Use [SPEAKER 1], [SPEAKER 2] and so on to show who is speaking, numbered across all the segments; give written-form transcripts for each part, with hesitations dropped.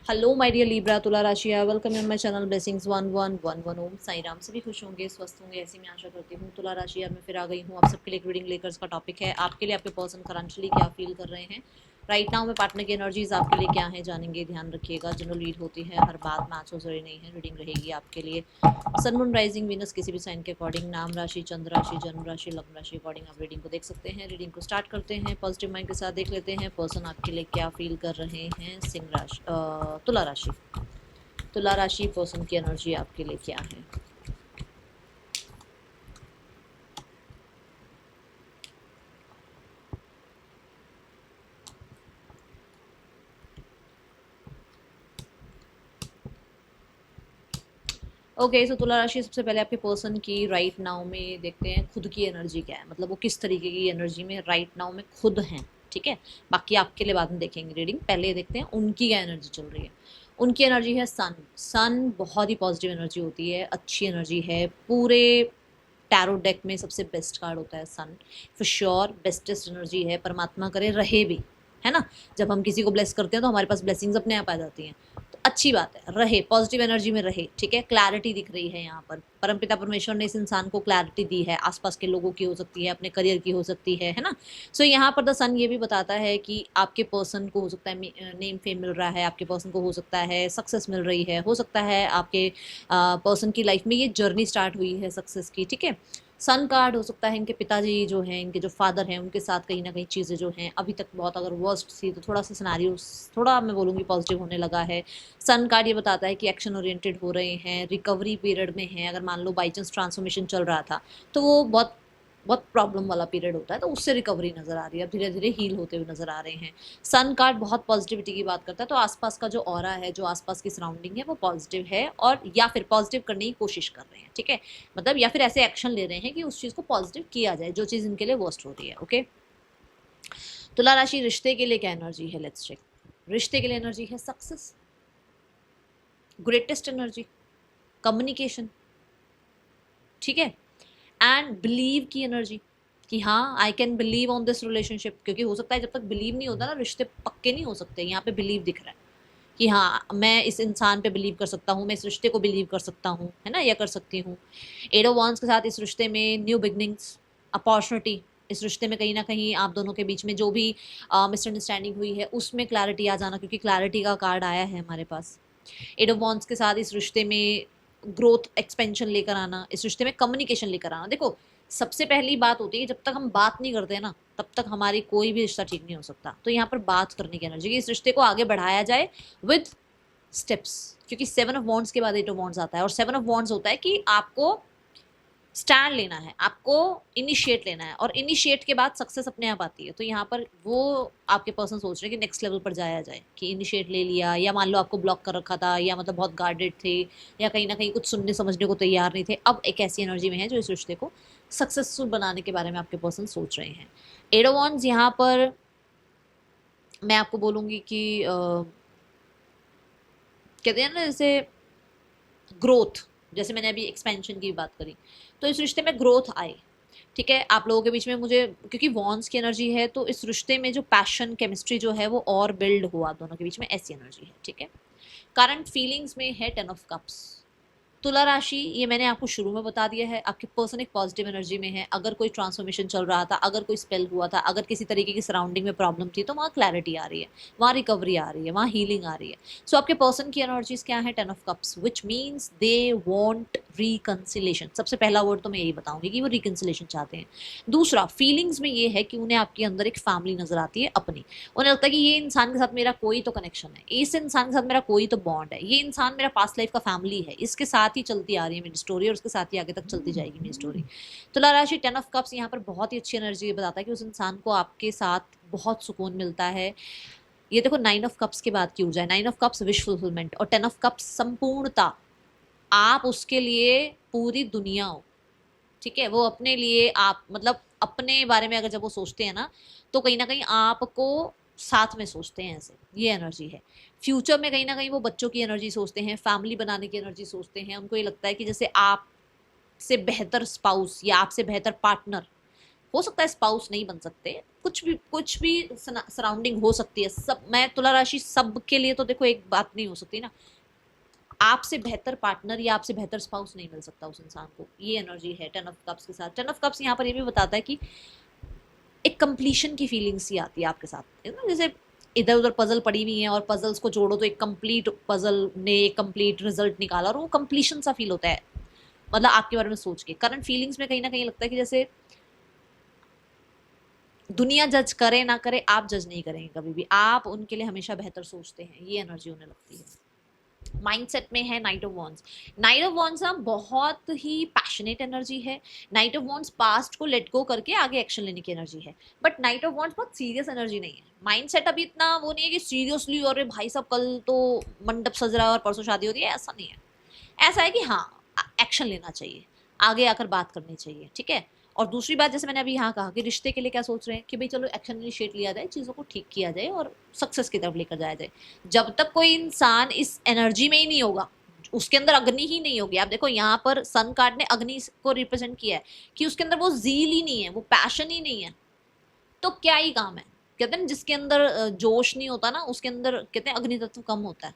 [SPEAKER 1] Hello my dear Libra तुला राशि, welcome in my channel blessings 1111 ओम साई राम। सभी खुश होंगे, स्वस्थ होंगे, ऐसी मैं आशा करती हूँ। तुला राशि यार मैं फिर आ गई हूँ आप सबके लिए एक रीडिंग लेकर। इसका टॉपिक है आपके लिए आपके पर्सन करंटली क्या फील कर रहे हैं राइट नाउ में। पार्टनर की एनर्जीज आपके लिए क्या है जानेंगे, ध्यान रखिएगा। जनरल रीड होती है, हर बात मैच हो जरूरी नहीं है। रीडिंग रहेगी आपके लिए सन मून राइजिंग वीनस किसी भी साइन के अकॉर्डिंग, नाम राशि, चंद्र राशि, जन्म राशि, लग्न राशि अकॉर्डिंग आप रीडिंग को देख सकते हैं। रीडिंग को स्टार्ट करते हैं पॉजिटिव माइंड के साथ। देख लेते हैं पर्सन आपके लिए क्या फील कर रहे हैं। सिंह राशि, तुला राशि। तुला राशि पर्सन की एनर्जी आपके लिए क्या है। ओके सो तुला राशि, सबसे पहले आपके पर्सन की राइट नाउ में देखते हैं खुद की एनर्जी क्या है, मतलब वो किस तरीके की एनर्जी में राइट नाउ में खुद हैं। ठीक है, बाकी आपके लिए बाद में देखेंगे रीडिंग। पहले देखते हैं उनकी क्या एनर्जी चल रही है। उनकी एनर्जी है सन। सन बहुत ही पॉजिटिव एनर्जी होती है, अच्छी एनर्जी है। पूरे टैरो डेक में सबसे बेस्ट कार्ड होता है सन, फॉर श्योर बेस्टेस्ट एनर्जी है। परमात्मा करे रहे भी, है ना। जब हम किसी को ब्लेस करते हैं तो हमारे पास ब्लेसिंग्स अपने आप आ जाती हैं, तो अच्छी बात है, रहे पॉजिटिव एनर्जी में रहे। ठीक है, क्लैरिटी दिख रही है यहाँ पर। परमपिता परमेश्वर ने इस इंसान को क्लैरिटी दी है, आसपास के लोगों की हो सकती है, अपने करियर की हो सकती है ना। सो यहाँ पर द सन ये भी बताता है कि आपके पर्सन को हो सकता है नेम फेम मिल रहा है, आपके पर्सन को हो सकता है सक्सेस मिल रही है, हो सकता है आपके पर्सन की लाइफ में ये जर्नी स्टार्ट हुई है सक्सेस की। ठीक है, सन कार्ड हो सकता है इनके पिताजी जो हैं, इनके जो फादर हैं, उनके साथ कहीं ना कहीं चीज़ें जो हैं अभी तक बहुत अगर वर्स्ट थी तो थोड़ा सा सिनारियो थोड़ा मैं बोलूँगी पॉजिटिव होने लगा है। सन कार्ड ये बताता है कि एक्शन ओरिएंटेड हो रहे हैं, रिकवरी पीरियड में हैं। अगर मान लो बाई चांस ट्रांसफॉर्मेशन चल रहा था तो वो बहुत बहुत प्रॉब्लम वाला पीरियड होता है, तो उससे रिकवरी नज़र आ रही है, अब धीरे धीरे हील होते हुए नज़र आ रहे हैं। सन कार्ड बहुत पॉजिटिविटी की बात करता है, तो आसपास का जो ऑरा है, जो आसपास की सराउंडिंग है वो पॉजिटिव है, और या फिर पॉजिटिव करने की कोशिश कर रहे हैं। ठीक है, मतलब या फिर ऐसे एक्शन ले रहे हैं कि उस चीज़ को पॉजिटिव किया जाए जो चीज़ इनके लिए वर्स्ट हो रही है। ओके, तुला राशि रिश्ते के लिए क्या एनर्जी है, लेट्स चेक। रिश्ते के लिए एनर्जी है सक्सेस, ग्रेटेस्ट एनर्जी, कम्युनिकेशन। ठीक है, एंड बिलीव की एनर्जी कि हाँ I can believe on this relationship, क्योंकि हो सकता है जब तक बिलीव नहीं होता ना रिश्ते पक्के नहीं हो सकते। यहाँ पे बिलीव दिख रहा है कि हाँ मैं इस इंसान पे बिलीव कर सकता हूँ, मैं इस रिश्ते को बिलीव कर सकता हूँ, है ना, या कर सकती हूँ। एट ऑफ वांड्स के साथ इस रिश्ते में न्यू बिगनिंग्स, अपॉर्चुनिटी। इस रिश्ते में कहीं ना कहीं आप दोनों के बीच में जो भी मिसअंडरस्टैंडिंग हुई है उसमें क्लैरिटी आ जाना, क्योंकि क्लैरिटी का कार्ड आया है हमारे पास। एट ऑफ वांड्स के साथ इस रिश्ते में ग्रोथ, एक्सपेंशन लेकर आना, इस रिश्ते में कम्युनिकेशन लेकर आना। देखो सबसे पहली बात होती है जब तक हम बात नहीं करते ना तब तक हमारी कोई भी रिश्ता ठीक नहीं हो सकता। तो यहाँ पर बात करने की एनर्जी, इस रिश्ते को आगे बढ़ाया जाए विद स्टेप्स, क्योंकि सेवन ऑफ वॉन्ड्स के बाद एट ऑफ वॉन्ड्स आता है, और सेवन ऑफ वॉन्ड्स होता है कि आपको स्टैंड लेना है, आपको इनिशिएट लेना है, और इनिशिएट के बाद सक्सेस अपने आप आती है। तो यहाँ पर वो आपके पर्सन सोच रहे हैं कि नेक्स्ट लेवल पर जाया जाए, कि इनिशिएट ले लिया, या मान लो आपको ब्लॉक कर रखा था, या मतलब बहुत गार्डेड थे, या कहीं ना कहीं कुछ सुनने समझने को तैयार नहीं थे, अब एक ऐसी एनर्जी में है जो इस रिश्ते को सक्सेसफुल बनाने के बारे में आपके पर्सन सोच रहे हैं। एट ऑफ वॉन्ड्स यहाँ पर मैं आपको बोलूँगी कि कहते हैं ना जैसे ग्रोथ, जैसे मैंने अभी एक्सपेंशन की बात करी, तो इस रिश्ते में ग्रोथ आए। ठीक है, आप लोगों के बीच में मुझे, क्योंकि वॉन्स की एनर्जी है तो इस रिश्ते में जो पैशन केमिस्ट्री जो है वो और बिल्ड हुआ आप दोनों के बीच में, ऐसी एनर्जी है। ठीक है, करंट फीलिंग्स में है टेन ऑफ कप्स। तुला राशि, ये मैंने आपको शुरू में बता दिया है, आपके पर्सन एक पॉजिटिव एनर्जी में है। अगर कोई ट्रांसफॉर्मेशन चल रहा था, अगर कोई स्पेल हुआ था, अगर किसी तरीके की सराउंडिंग में प्रॉब्लम थी, तो वहाँ क्लैरिटी आ रही है, वहाँ रिकवरी आ रही है, वहाँ हीलिंग आ रही है। सो आपके पर्सन की एनर्जीज क्या है, ten of cups, which means they want reconciliation. सबसे पहला वर्ड तो मैं यही बताऊंगी कि वो रिकन्सिलेशन चाहते हैं। दूसरा, फीलिंग्स में ये है कि उन्हें आपके अंदर एक फैमिली नजर आती है अपनी। उन्हें लगता है कि ये इंसान के साथ मेरा कोई तो कनेक्शन है, इस इंसान के साथ मेरा कोई तो बॉन्ड है, ये इंसान मेरा पास्ट लाइफ का फैमिली है, इसके साथ ही चलती आ रही है मेरी स्टोरी, और उसके साथ ही आगे तक चलती जाएगी मेरी स्टोरी। तुला राशि, टेन ऑफ कप्स यहाँ पर बहुत ही अच्छी एनर्जी बताता है कि उस इंसान को आपके साथ बहुत सुकून मिलता है। ये देखो नाइन ऑफ कप्स के बाद की ऊर्जा है, nine of cups wish fulfilment, और टेन ऑफ कप्स संपूर्णता। आप उसके लिए पूरी दुनिया हो। ठीक है, वो अपने लिए आप मतलब अपने बारे में अगर जब वो सोचते हैं ना तो कहीं ना कहीं आपको साथ में सोचते हैं, ऐसे ये एनर्जी है। फ्यूचर में कहीं ना कहीं वो बच्चों की एनर्जी सोचते हैं, फैमिली बनाने की एनर्जी सोचते हैं। उनको ये लगता है कि जैसे आपसे बेहतर स्पाउस या आपसे बेहतर पार्टनर, हो सकता है स्पाउस नहीं बन सकते, कुछ भी सराउंडिंग हो सकती है। सब, मैं तुला राशि सब के लिए तो देखो एक बात नहीं हो सकती ना। आपसे बेहतर पार्टनर या आपसे बेहतर स्पाउस नहीं मिल सकता उस इंसान को, ये एनर्जी है टेन ऑफ कप्स के साथ। टेन ऑफ कप्स यहाँ पर ये भी बताता है कि एक कंप्लीशन की फीलिंग्स ही आती है आपके साथ, है ना। जैसे इधर उधर पजल पड़ी हुई है और पजल्स को जोड़ो तो एक कंप्लीट पजल ने एक कंप्लीट रिजल्ट निकाला, और वो कंप्लीशन सा फील होता है। मतलब आपके बारे में सोच के करंट फीलिंग्स में कहीं ना कहीं लगता है कि जैसे दुनिया जज करे ना करे, आप जज नहीं करेंगे कभी भी, आप उनके लिए हमेशा बेहतर सोचते हैं, ये एनर्जी उन्हें लगती है। माइंडसेट में है night of wands. Night of wands ना बहुत ही पैशनेट एनर्जी है। नाइट ऑफ वॉन्ड्स पास्ट को लेट गो करके आगे एक्शन लेने की एनर्जी है। बट नाइट ऑफ वॉन्ड्स बहुत सीरियस एनर्जी नहीं है। माइंडसेट अभी इतना वो नहीं है कि सीरियसली और भाई साहब कल तो मंडप सज रहा है और परसों शादी होती है, ऐसा नहीं है। ऐसा है कि हाँ, एक्शन लेना चाहिए, आगे आकर बात करनी चाहिए, ठीक है। और दूसरी बात, जैसे मैंने अभी यहाँ कहा कि रिश्ते के लिए क्या सोच रहे हैं कि भाई चलो एक्शन इनिशिएट लिया जाए, चीज़ों को ठीक किया जाए और सक्सेस की तरफ लेकर जाया जाए। जब तक कोई इंसान इस एनर्जी में ही नहीं होगा, उसके अंदर अग्नि ही नहीं होगी। आप देखो यहाँ पर सन कार्ड ने अग्नि को रिप्रेजेंट किया है कि उसके अंदर वो जील ही नहीं है, वो पैशन ही नहीं है, तो क्या ही काम है। कहते हैं जिसके अंदर जोश नहीं होता ना, उसके अंदर कहते हैं अग्नि तत्व कम होता है।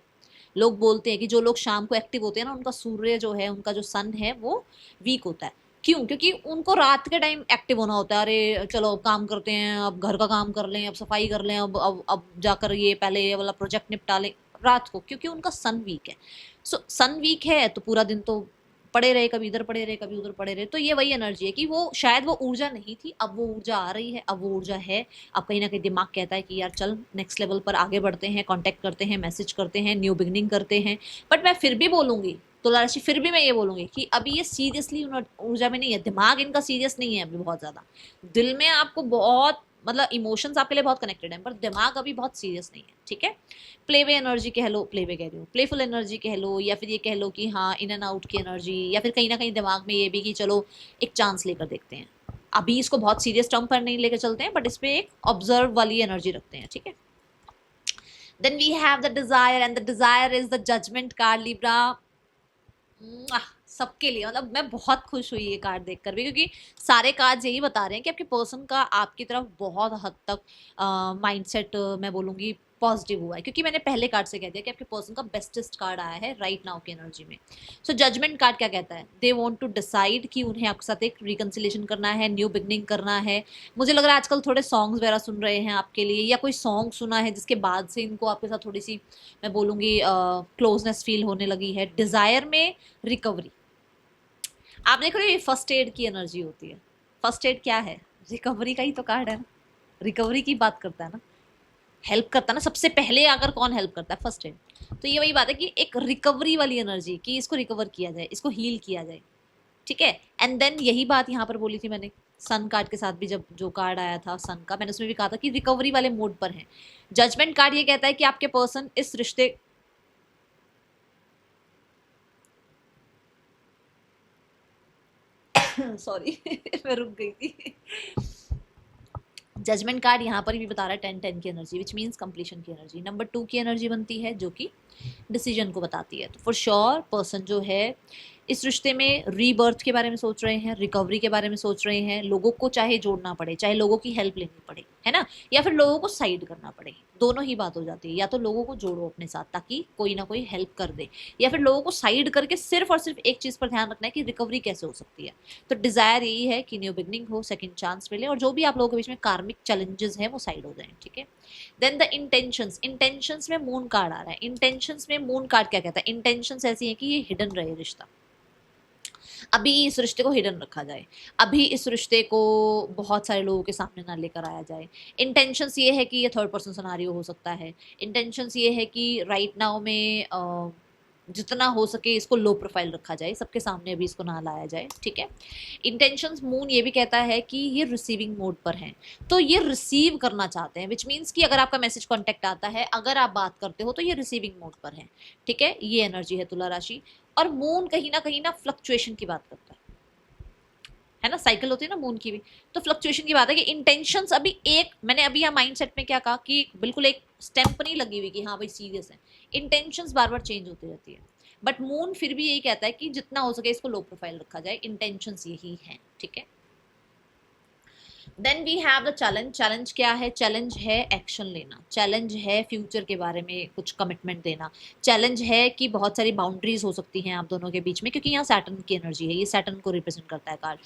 [SPEAKER 1] लोग बोलते हैं कि जो लोग शाम को एक्टिव होते हैं ना, उनका सूर्य जो है, उनका जो सन है वो वीक होता है। क्यों? क्योंकि उनको रात के टाइम एक्टिव होना होता है। अरे चलो काम करते हैं, अब घर का काम कर लें, अब सफाई कर लें, अब जाकर ये पहले ये वाला प्रोजेक्ट निपटा लें रात को, क्योंकि उनका सन वीक है। सो सन वीक है तो पूरा दिन तो पड़े रहे, कभी इधर पड़े रहे, कभी उधर पड़े रहे। तो ये वही एनर्जी है कि वो शायद वो ऊर्जा नहीं थी, अब वो ऊर्जा आ रही है, अब वो ऊर्जा है। अब कहीं ना कहीं दिमाग कहता है कि यार चल नेक्स्ट लेवल पर आगे बढ़ते हैं, कांटेक्ट करते हैं, मैसेज करते हैं, न्यू बिगनिंग करते हैं। बट मैं फिर भी बोलूंगी, तुला राशि, फिर भी मैं ये बोलूंगी कि अभी ये सीरियसली ऊर्जा में नहीं है। दिमाग इनका सीरियस नहीं है अभी बहुत ज्यादा। दिल में आपको बहुत, मतलब इमोशंस आपके लिए बहुत कनेक्टेड है, पर दिमाग अभी बहुत सीरियस नहीं है, ठीक है। प्लेवे एनर्जी कह लो, प्लेवे कह रही हूँ, प्लेफुल एनर्जी कह लो, या फिर ये कह लो कि हाँ इन एंड आउट की एनर्जी, या फिर कहीं ना कहीं दिमाग में ये भी कि चलो एक चांस लेकर देखते हैं। अभी इसको बहुत सीरियस टर्म पर नहीं लेकर चलते हैं, बट इस पे एक ऑब्जर्व वाली एनर्जी रखते हैं, ठीक है। Then we have the desire, and the desire is the judgement card, Libra. सबके लिए, मतलब मैं बहुत खुश हुई ये कार्ड देखकर भी, क्योंकि सारे कार्ड यही बता रहे हैं कि आपके पर्सन का आपकी तरफ बहुत हद तक माइंडसेट, मैं बोलूँगी पॉजिटिव हुआ है। क्योंकि मैंने पहले कार्ड से कह दिया कि आपके पर्सन का बेस्टेस्ट कार्ड आया है राइट नाउ की एनर्जी में। सो जजमेंट कार्ड क्या कहता है? दे वांट टू डिसाइड कि उन्हें आपके साथ एक रिकन्सिलेशन करना है, न्यू बिगनिंग करना है। मुझे लग रहा है आजकल थोड़े सॉन्ग्स वगैरह सुन रहे हैं आपके लिए, या कोई सॉन्ग सुना है जिसके बाद से इनको आपके साथ थोड़ी सी, मैं बोलूँगी क्लोजनेस फील होने लगी है। डिज़ायर में रिकवरी, आप देख रहे हो ये फर्स्ट एड की एनर्जी होती है। फर्स्ट एड क्या है? रिकवरी का ही तो कार्ड है ना, रिकवरी की बात करता है ना, हेल्प करता है ना। सबसे पहले अगर कौन हेल्प करता है? First aid. तो ये वही बात है कि एक रिकवरी वाली एनर्जी, कि इसको रिकवर किया जाए, इसको हील किया जाए, ठीक है। एंड देन यही बात यहाँ पर बोली थी मैंने सन कार्ड के साथ भी, जब जो कार्ड आया था सन का, मैंने उसमें भी कहा था कि रिकवरी वाले मोड पर है। जजमेंट कार्ड ये कहता है कि आपके पर्सन इस रिश्ते सॉरी मैं रुक गई थी। जजमेंट कार्ड यहाँ पर भी बता रहा है 10-10 की एनर्जी, विच मीन्स कंप्लीशन की एनर्जी। नंबर 2 की एनर्जी बनती है जो कि डिसीजन को बताती है। तो फॉर श्योर पर्सन जो है इस रिश्ते में रीबर्थ के बारे में सोच रहे हैं, रिकवरी के बारे में सोच रहे हैं। लोगों को चाहे जोड़ना पड़े, चाहे लोगों की हेल्प लेनी पड़े, है ना, या फिर लोगों को साइड करना पड़े, दोनों ही बात हो जाती है। या तो लोगों को जोड़ो अपने साथ ताकि कोई ना कोई हेल्प कर दे, या फिर लोगों को साइड करके सिर्फ और सिर्फ एक चीज़ पर ध्यान रखना है कि रिकवरी कैसे हो सकती है। तो डिज़ायर यही है कि न्यू बिगनिंग हो, सेकंड चांस मिले, और जो भी आप लोगों के बीच में कार्मिक चैलेंजेस हैं वो साइड हो जाएं, ठीक है। देन द इंटेंशंस, इंटेंशंस में मून कार्ड आ रहा है। इंटेंशंस में मून कार्ड क्या कहता है? इंटेंशंस ऐसी है कि ये हिडन रहे रिश्ता, अभी इस रिश्ते को हिडन रखा जाए, अभी इस रिश्ते को बहुत सारे लोगों के सामने ना लेकर आया जाए। इंटेंशंस ये है कि ये थर्ड पर्सन सिनेरियो हो सकता है। इंटेंशंस ये है कि राइट नाउ में जितना हो सके इसको लो प्रोफाइल रखा जाए, सबके सामने अभी इसको ना लाया जाए, ठीक है। इंटेंशंस मून ये भी कहता है कि ये रिसीविंग मोड पर हैं, तो ये रिसीव करना चाहते हैं, विच मीन्स कि अगर आपका मैसेज कॉन्टेक्ट आता है, अगर आप बात करते हो, तो ये रिसीविंग मोड पर है, ठीक है। ये एनर्जी है तुला राशि। और मून कहीं ना फ्लक्चुएशन की बात करता है ना, साइकिल होती है ना मून की भी। तो फ्लक्चुएशन की बात है कि इंटेंशंस अभी एक, मैंने अभी यहाँ माइंडसेट में क्या कहा कि बिल्कुल एक स्टैंप नहीं लगी हुई कि हाँ भाई सीरियस है। इंटेंशंस बार बार चेंज होती रहती है, बट मून फिर भी यही कहता है कि जितना हो सके इसको लो प्रोफाइल रखा जाए। इंटेंशंस यही है, ठीक है। Then we have the challenge. Challenge क्या है? चैलेंज है एक्शन लेना, चैलेंज है फ्यूचर के बारे में कुछ कमिटमेंट देना, चैलेंज है कि बहुत सारी बाउंड्रीज हो सकती हैं आप दोनों के बीच में, क्योंकि यहाँ सैटर्न की एनर्जी है, ये सैटर्न को रिप्रेजेंट करता है कार्ड।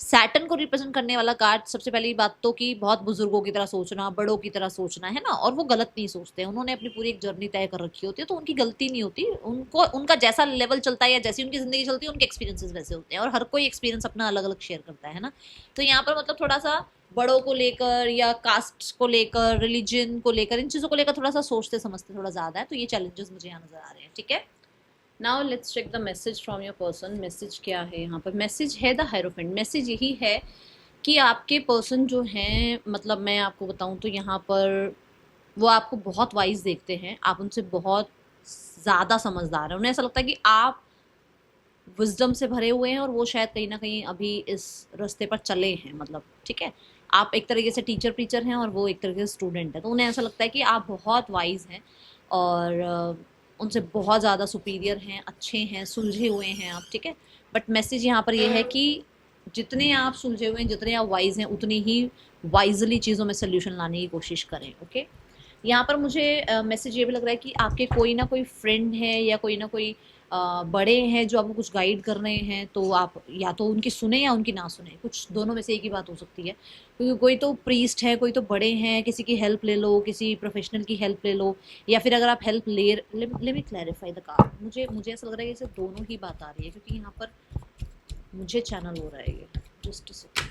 [SPEAKER 1] सैटर्न को रिप्रेजेंट करने वाला कार्ड, सबसे पहली बात तो कि बहुत बुजुर्गों की तरह सोचना, बड़ों की तरह सोचना, है ना, और वो गलत नहीं सोचते, उन्होंने अपनी पूरी एक जर्नी तय कर रखी होती है, तो उनकी गलती नहीं होती, उनको उनका जैसा लेवल चलता है या जैसी उनकी जिंदगी चलती है उनके एक्सपीरियंसेस वैसे होते हैं, और हर कोई एक्सपीरियंस अपना अलग अलग शेयर करता है ना। तो यहाँ पर मतलब थोड़ा सा बड़ों को लेकर या कास्ट को लेकर, रिलीजन को लेकर, इन चीज़ों को लेकर थोड़ा सा सोचते समझते थोड़ा ज़्यादा है, तो ये चैलेंजेस मुझे यहाँ नज़र आ रहे हैं, ठीक है। Now let's check the message from your person. Message क्या है यहाँ पर? मैसेज है द हायरोफेंट। मैसेज यही है कि आपके पर्सन जो हैं, मतलब मैं आपको बताऊँ तो यहाँ पर वो आपको बहुत वाइज देखते हैं, आप उनसे बहुत ज़्यादा समझदार हैं, उन्हें ऐसा लगता है कि आप विजडम से भरे हुए हैं और वो शायद कहीं ना कहीं अभी इस रास्ते पर चले हैं, मतलब ठीक है। आप एक तरीके से टीचर हैं और वो एक तरीके से स्टूडेंट है, तो उन्हें ऐसा लगता है कि आप बहुत वाइज हैं और उनसे बहुत ज़्यादा सुपीरियर हैं, अच्छे हैं, सुलझे हुए हैं आप, ठीक है। बट मैसेज यहाँ पर ये है कि जितने आप सुलझे हुए हैं, जितने आप वाइज हैं, उतनी ही वाइजली चीज़ों में सोल्यूशन लाने की कोशिश करें, ओके। यहाँ पर मुझे मैसेज ये भी लग रहा है कि आपके कोई ना कोई फ्रेंड है या कोई ना कोई बड़े हैं जो आपको कुछ गाइड कर रहे हैं, तो आप या तो उनकी सुने या उनकी ना सुने, कुछ दोनों में से एक ही बात हो सकती है, क्योंकि कोई तो प्रीस्ट है, कोई तो बड़े हैं, किसी की हेल्प ले लो, किसी प्रोफेशनल की हेल्प ले लो, या फिर अगर आप हेल्प ले मी क्लैरिफाई द कार्ड। मुझे ऐसा लग रहा है कि इसे दोनों ही बात आ रही है, क्योंकि यहाँ पर मुझे चैनल हो रहा है ये, जस्ट अ सेकंड।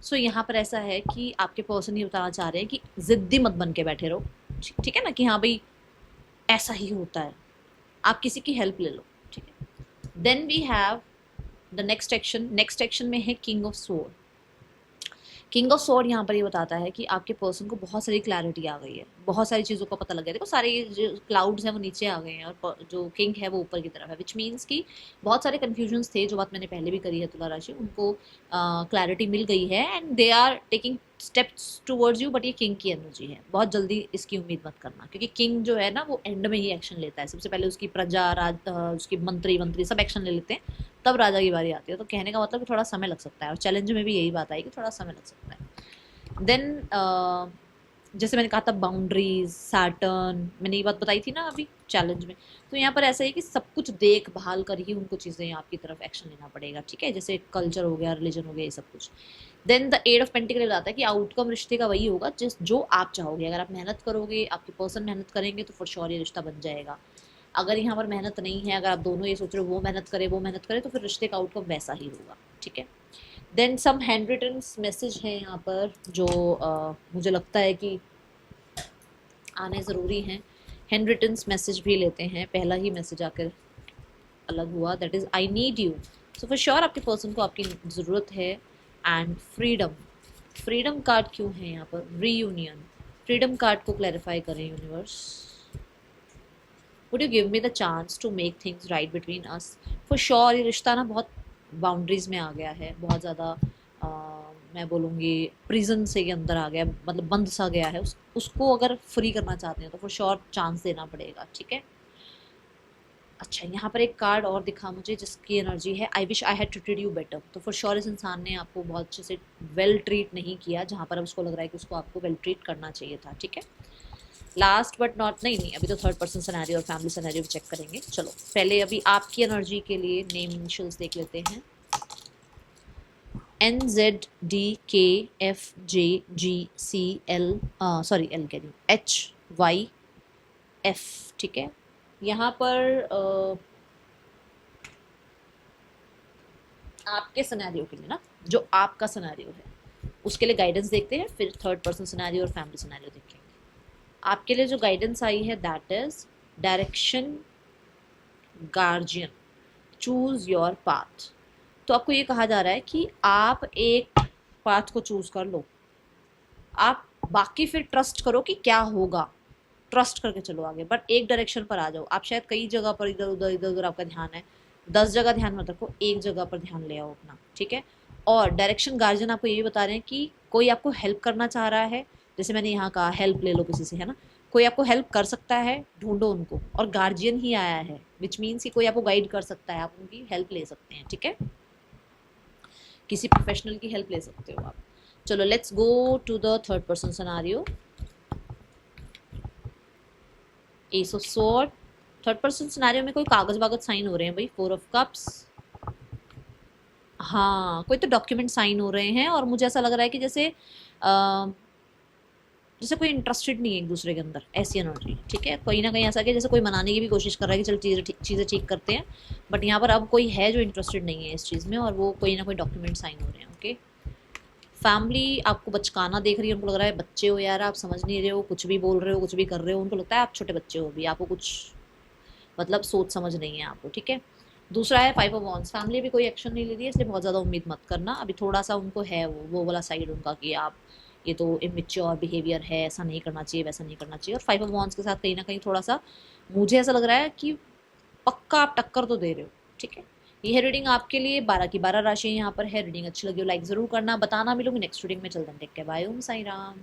[SPEAKER 1] सो यहाँ पर ऐसा है कि आपके पर्सन ये बताना चाह रहे हैं कि जिद्दी मत बन के बैठे रहो, ठीक है ना, कि हाँ भाई ऐसा ही होता है, आप किसी की हेल्प ले लो, ठीक है। Then we have the next action. Next action में है king of sword. King of sword यहाँ पर ये बताता है कि आपके पर्सन को बहुत सारी क्लैरिटी आ गई है, बहुत सारी चीज़ों का पता लग गया, देखो सारे जो क्लाउड्स हैं वो नीचे आ गए हैं और जो किंग है वो ऊपर की तरफ है, विच मीन्स कि बहुत सारे कन्फ्यूजन्स थे, जो बात मैंने पहले भी करी है तुला राशि, उनको क्लैरिटी मिल गई है and they are taking steps towards you. But ये किंग की एनर्जी है, बहुत जल्दी इसकी उम्मीद मत करना, क्योंकि किंग जो है ना वो एंड में ही एक्शन लेता है, सबसे पहले उसकी प्रजा उसकी मंत्री सब एक्शन ले लेते हैं, तब राजा की बारी आती है, तो कहने का मतलब कि थोड़ा समय लग सकता है, और चैलेंज में भी यही बात आई कि थोड़ा समय लग सकता है। देन जैसे मैंने कहा था बाउंड्रीज, सैटर्न, मैंने ये बात बताई थी ना अभी चैलेंज में, तो यहाँ पर ऐसा है कि सब कुछ देखभाल कर ही उनको चीज़ें आपकी तरफ एक्शन लेना पड़ेगा, ठीक है, जैसे कल्चर हो गया, रिलीजन हो गया, ये सब कुछ। Then the eight of pentacle बताता है कि आउटकम रिश्ते का वही होगा जो आप चाहोगे, अगर आप मेहनत करोगे, आपके पर्सन मेहनत करेंगे, तो फॉर श्योर ये रिश्ता बन जाएगा। अगर यहाँ पर मेहनत नहीं है, अगर आप दोनों ये सोच रहे हो वो मेहनत करे, तो फिर रिश्ते का आउटकम वैसा ही होगा, ठीक है। Then some hand written message है यहाँ पर जो मुझे लगता है कि आने ज़रूरी हैं। हैंड रिटन मैसेज भी लेते हैं, पहला ही मैसेज आकर अलग हुआ, that is I need you. So for sure आपके पर्सन को आपकी ज़रूरत है। एंड फ्रीडम, फ्रीडम कार्ड क्यों है यहाँ पर? रीयूनियन, फ्रीडम कार्ड को क्लैरिफाई करें universe. Would you give me the chance to make things right between us? For sure ये रिश्ता ना बहुत बाउंड्रीज में आ गया है, बहुत ज़्यादा मैं बोलूँगी प्रिजन से के अंदर आ गया, मतलब बंद सा गया है, उसको अगर फ्री करना चाहते हैं तो फॉर श्योर चांस देना पड़ेगा, ठीक है। अच्छा, यहाँ पर एक कार्ड और दिखा मुझे जिसकी एनर्जी है I wish I had treated you better. तो फॉर श्योर इस इंसान ने आपको बहुत अच्छे से वेल ट्रीट नहीं किया, जहाँ पर अब उसको लग रहा है कि उसको आपको वेल ट्रीट करना चाहिए था, ठीक है। लास्ट बट नॉट, नहीं अभी तो थर्ड पर्सन सिनेरियो और फैमिली सिनेरियो भी चेक करेंगे। चलो पहले अभी आपकी एनर्जी के लिए नेम इनिशियल्स देख लेते हैं। NZDKFJGCL, सॉरी एल कह रही हूँ, HYF, ठीक है। यहाँ पर आपके सिनेरियो के लिए ना, जो आपका सिनेरियो है उसके लिए गाइडेंस देखते हैं, फिर थर्ड पर्सन सिनेरियो और फैमिली सिनेरियो देखेंगे। आपके लिए जो गाइडेंस आई है that is direction guardian, choose your path. तो आपको ये कहा जा रहा है कि आप एक पाथ को चूज कर लो, आप बाकी फिर ट्रस्ट करो कि क्या होगा, ट्रस्ट करके चलो आगे, बट एक डायरेक्शन पर आ जाओ। आप शायद कई जगह पर इधर उधर आपका ध्यान है, 10 जगह ध्यान मत रखो, एक जगह पर ध्यान ले आओ अपना, ठीक है। और डायरेक्शन गार्जियन आपको ये भी बता रहे हैं कि कोई आपको हेल्प करना चाह रहा है, जैसे मैंने यहाँ कहा हेल्प ले लो किसी से, है ना, कोई आपको हेल्प कर सकता है, ढूंढो उनको, और गार्जियन ही आया है, विच मीन्स कि कोई आपको गाइड कर सकता है, आप उनकी हेल्प ले सकते हैं, ठीक है, किसी प्रोफेशनल की हेल्प ले सकते हो आप। चलो let's go to the third person scenario. Ace of sword. Third person scenario में कोई कागज वागज साइन हो रहे हैं भाई, 4 ऑफ कप्स। हाँ, कोई तो डॉक्यूमेंट साइन हो रहे हैं और मुझे ऐसा लग रहा है कि जैसे कोई इंटरेस्टेड नहीं है एक दूसरे के अंदर, ऐसी एनर्जी, ठीक है, कहीं ना कहीं ऐसा कि जैसे कोई मनाने की भी कोशिश कर रहा है कि चल चीज़ें ठीक करते हैं, बट यहाँ पर अब कोई है जो इंटरेस्टेड नहीं है इस चीज़ में, और वो कोई ना कोई डॉक्यूमेंट साइन हो रहे हैं, ओके। फैमिली आपको बचकाना देख रही है, उनको लग रहा है बच्चे हो यार, आप समझ नहीं रहे हो, कुछ भी बोल रहे हो, कुछ भी कर रहे हो, उनको लगता है आप छोटे बच्चे हो भी, आपको कुछ मतलब सोच समझ नहीं है आपको, ठीक है। दूसरा है 5 ऑफ वॉन्ड्स। फैमिली भी कोई एक्शन नहीं ले रही है, इसलिए बहुत ज़्यादा उम्मीद मत करना, अभी थोड़ा सा उनको है वो वाला साइड उनका कि आप ये तो इमेच्योर बिहेवियर है, ऐसा नहीं करना चाहिए, वैसा नहीं करना चाहिए। और 5 ऑफ वॉन्ड्स के साथ कहीं ना कहीं थोड़ा सा मुझे ऐसा लग रहा है कि पक्का आप टक्कर तो दे रहे हो, ठीक है। ये है रीडिंग आपके लिए, 12 की 12 राशि यहाँ पर है। रीडिंग अच्छी लगी हो लाइक ज़रूर करना, बताना। मिलूंगी नेक्स्ट रीडिंग में, चलते हैं, टेक केयर, बाय, ओम साई राम।